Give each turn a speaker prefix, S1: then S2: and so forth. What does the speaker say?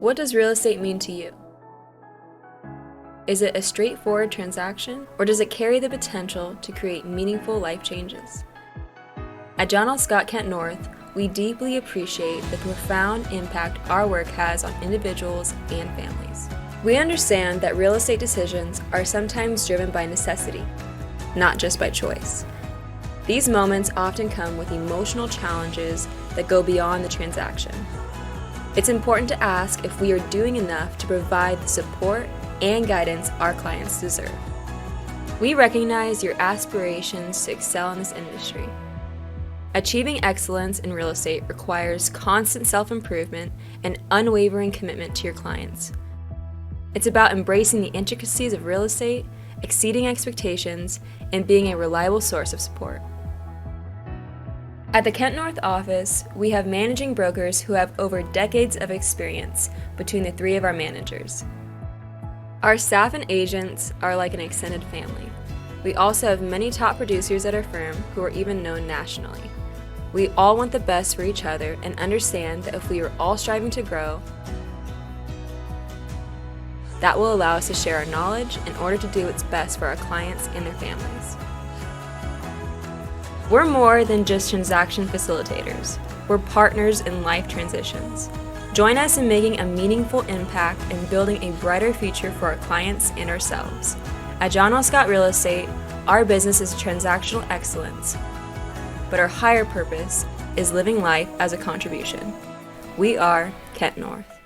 S1: What does real estate mean to you? Is it a straightforward transaction, or does it carry the potential to create meaningful life changes? At John L. Scott Kent North, we deeply appreciate the profound impact our work has on individuals and families. We understand that real estate decisions are sometimes driven by necessity, not just by choice. These moments often come with emotional challenges that go beyond the transaction. It's important to ask if we are doing enough to provide the support and guidance our clients deserve. We recognize your aspirations to excel in this industry. Achieving excellence in real estate requires constant self-improvement and unwavering commitment to your clients. It's about embracing the intricacies of real estate, exceeding expectations, and being a reliable source of support. At the Kent North office, we have managing brokers who have over decades of experience between the three of our managers. Our staff and agents are like an extended family. We also have many top producers at our firm who are even known nationally. We all want the best for each other and understand that if we are all striving to grow, that will allow us to share our knowledge in order to do what's best for our clients and their families. We're more than just transaction facilitators. We're partners in life transitions. Join us in making a meaningful impact and building a brighter future for our clients and ourselves. At John L. Scott Real Estate, our business is transactional excellence, but our higher purpose is living life as a contribution. We are Kent North.